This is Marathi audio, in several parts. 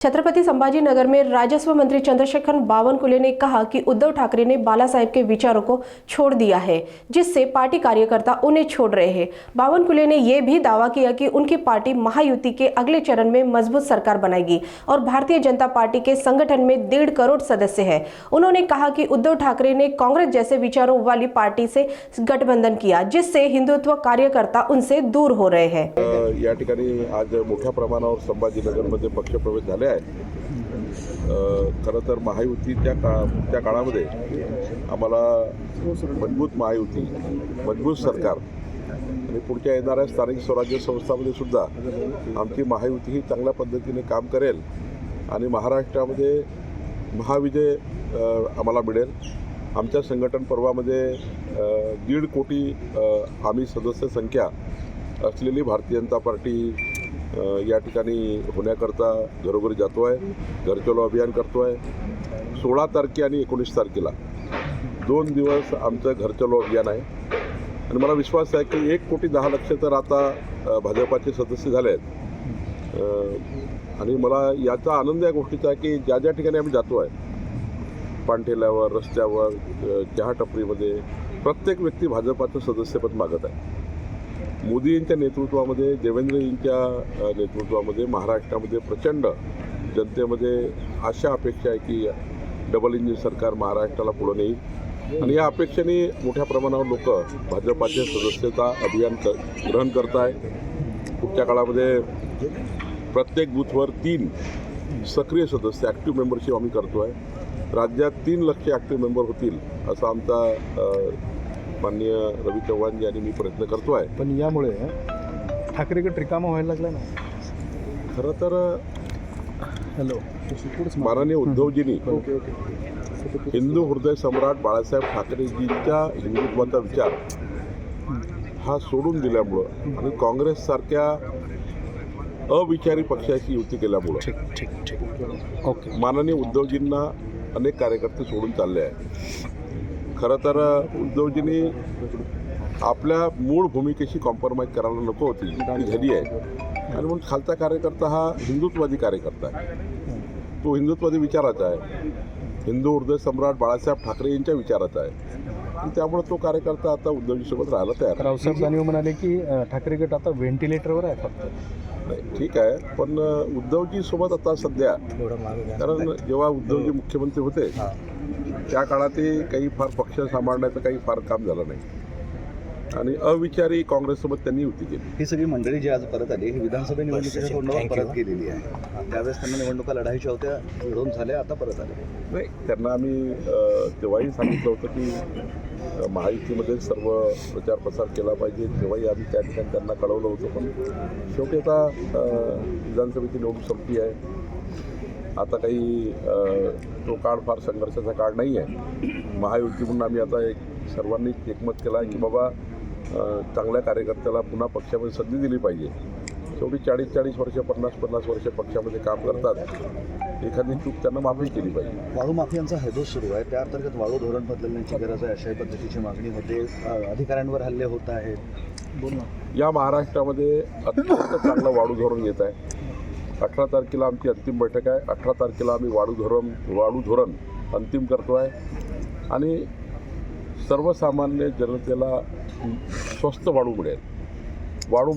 छत्रपति संभाजीनगर में राजस्व मंत्री चंद्रशेखर बावनकुले ने कहा कि उद्धव ठाकरे ने बाला साहेब के विचारों को छोड़ दिया है, जिससे पार्टी कार्यकर्ता उन्हें छोड़ रहे हैं। बावनकुले ने यह भी दावा किया कि उनकी पार्टी महायुति के अगले चरण में मजबूत सरकार बनाएगी और भारतीय जनता पार्टी के संगठन में 1.5 करोड़ सदस्य हैं। उन्होंने कहा कि उद्धव ठाकरे ने कांग्रेस जैसे विचारों वाली पार्टी से गठबंधन किया, जिससे हिंदुत्व कार्यकर्ता उनसे दूर हो रहे हैं। या ठिकाणी आज मोठ्या प्रमाणावर संभाजीनगरमध्ये पक्षप्रवेश झाले आहे। खरं तर महायुतीच्या त्या काळामध्ये आम्हाला मजबूत महायुती, मजबूत सरकार आणि पुढच्या येणाऱ्या स्थानिक स्वराज्य संस्थांमध्ये सुद्धा आमची महायुती ही चांगल्या पद्धतीने काम करेल आणि महाराष्ट्रामध्ये महाविजय आम्हाला मिळेल। आमच्या संघटन पर्वामध्ये 1.5 कोटी आम्ही सदस्य संख्या असलेली भारतीय जनता पार्टी या ठिकाणी होण्याकरता घरोघरी जातो आहे, घर चलो अभियान करतो आहे। 16 तारखे आणि 19 तारखेला 2 दिवस आमचं घर चलो अभियान आहे आणि मला विश्वास आहे की 1,10,00,000 तर आता भाजपाचे सदस्य झाले आहेत आणि मला याचा आनंद या गोष्टीचा आहे की ज्या ज्या ठिकाणी आम्ही जातो आहे, पानठेल्यावर, रस्त्यावर, चहा टपरीमध्ये प्रत्येक व्यक्ती भाजपाचं सदस्यपद मागत आहे। मोदींच्या नेतृत्वामध्ये, देवेंद्रजींच्या नेतृत्वामध्ये महाराष्ट्रामध्ये प्रचंड जनतेमध्ये आशा अपेक्षा आहे की डबल इंजिन सरकार महाराष्ट्राला पुढे नेईल आणि या अपेक्षेने मोठ्या प्रमाणावर लोक भाजपाचे सदस्यता अभियान ग्रहण करत आहे। पुढच्या काळामध्ये प्रत्येक बूथवर 3 सक्रिय सदस्य ॲक्टिव्ह मेंबरशिप आम्ही करतो आहे। राज्यात 3 लाख ॲक्टिव्ह मेंबर होतील असा आमचा माननीय रवी चव्हाण यांनी मी प्रयत्न करतो आहे। पण यामुळे ठाकरेगड रिकामा व्हायला लागला ना। खरं तर माननीय उद्धवजींनी हिंदू हृदय सम्राट बाळासाहेब ठाकरेजींच्या हिंदुत्वाचा विचार हा सोडून दिल्यामुळं आणि काँग्रेससारख्या अविचारी पक्षाची युती केल्यामुळं ओके माननीय उद्धवजींना अनेक कार्यकर्ते सोडून चालले आहेत। खरं तर उद्धवजींनी आपल्या मूळ भूमिकेशी कॉम्प्रोमाइज करायला नको होती, ती झाली आहे आणि म्हणून खालचा कार्यकर्ता हा हिंदुत्ववादी कार्यकर्ता आहे, तो हिंदुत्ववादी विचाराचा आहे, हिंदू हृदय सम्राट बाळासाहेब ठाकरे यांच्या विचाराचा आहे आणि त्यामुळे तो कार्यकर्ता आता उद्धवजीसोबत राहायला तयार। रावसाहेब दानवे म्हणाले की ठाकरे गट आता व्हेंटिलेटरवर आहे फक्त। नाही ठीक आहे, पण उद्धवजी सोबत आता सध्या, कारण जेव्हा उद्धवजी मुख्यमंत्री होते त्या काळातही काही फार पक्ष सांभाळण्याचं काही फार काम झालं नाही आणि अविचारी काँग्रेससोबत त्यांनी युती केली। ही सगळी मंडळी जी आज परत आली ही विधानसभा निवडणुकीच्या तोंडावर परत गेलेली आहे। त्यावेळेस त्यांना निवडणुका लढायच्या होत्या, लढून झाल्या, आता परत आले। नाही, त्यांना आम्ही तेव्हाही सांगितलं होतं की महायुतीमध्ये सर्व प्रचार प्रसार केला पाहिजे, तेव्हाही आम्ही त्या ठिकाणी त्यांना कळवलं होतं। पण शेवटी आता विधानसभेची निवडणूक संपली आहे, आता काही तो काळ फार संघर्षाचा काळ नाही आहे। महायुती म्हणून आम्ही आता सर्वांनी एकमत केलं आहे की बाबा चांगल्या कार्यकर्त्याला पुन्हा पक्षामध्ये संधी दिली पाहिजे। शेवटी 40-40 वर्ष, 50-50 वर्ष पक्षामध्ये काम करतात, एखादी चूक त्यांना माफी केली पाहिजे। वाळू माफियांचा हैदोस सुरू आहे, त्या अंतर्गत वाळू धोरण बदलण्याची गरज आहे अशा पद्धतीची मागणी होते, अधिकाऱ्यांवर हल्ले होत आहेत। या महाराष्ट्रामध्ये अत्यंत चांगलं वाळू धोरण येत आहे। 18 तारखेला आमची अंतिम बैठक आहे। 18 तारखेला आम्ही वाळू धोरण अंतिम करतो आहे आणि सर्वसामान्य जनतेला स्वस्त वाळू मिळेल। वाळू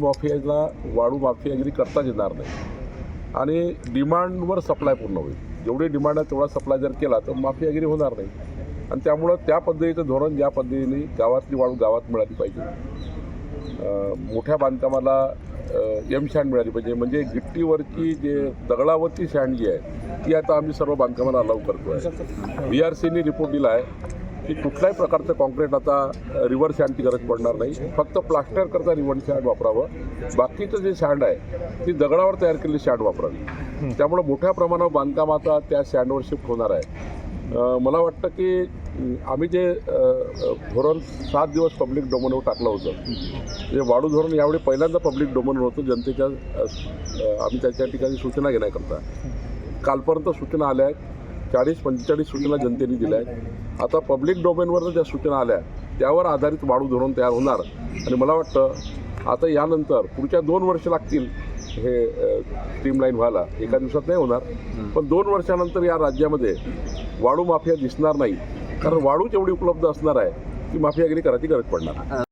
माफियागिरी करताच येणार नाही आणि डिमांडवर सप्लाय पूर्ण होईल। जेवढी डिमांड आहे तेवढा सप्लाय जर केला तर माफियागिरी होणार नाही आणि त्यामुळं त्या पद्धतीचं धोरण, ज्या पद्धतीने गावातली वाळू गावात मिळाली पाहिजे, मोठ्या बांधकामाला सँड मिळाली पाहिजे, म्हणजे गिट्टीवरची जे दगडावरची सँड जी आहे ती आता आम्ही सर्व बांधकामाला अलाउ करतो आहे। VRCने रिपोर्ट दिला आहे की कुठल्याही प्रकारचं कॉन्क्रीट आता रिव्हर सँडची गरज पडणार नाही, फक्त प्लास्टर करता रिव्हर सँड वापरावं, बाकीचं जे सँड आहे ती दगडावर तयार केलेली सँड वापरावी। त्यामुळे मोठ्या प्रमाणावर बांधकाम आता त्या सँडवर शिफ्ट होणार आहे। मला वाटतं की आम्ही जे धोरण 7 दिवस पब्लिक डोमेनवर टाकलं होतं, ते वाळू धोरण यावेळी पहिल्यांदा पब्लिक डोमेनवर होतं। जनतेच्या आम्ही त्याच्या ठिकाणी सूचना घेण्याकरता कालपर्यंत सूचना आल्या आहेत, 40-45 सूचना जनतेने दिल्या आहेत। आता पब्लिक डोमेनवर ज्या सूचना आल्या त्यावर आधारित वाळू धोरण तयार होणार आणि मला वाटतं आता यानंतर पुढच्या 2 वर्ष लागतील हे स्ट्रीमलाईन व्हायला एका दिवसात नाही होणार, पण 2 वर्षानंतर या राज्यामध्ये वाळू माफिया दिसणार नाही, कारण वाळू जेवढी उपलब्ध असणार आहे ती माफियागिरी करायची गरज पडणार.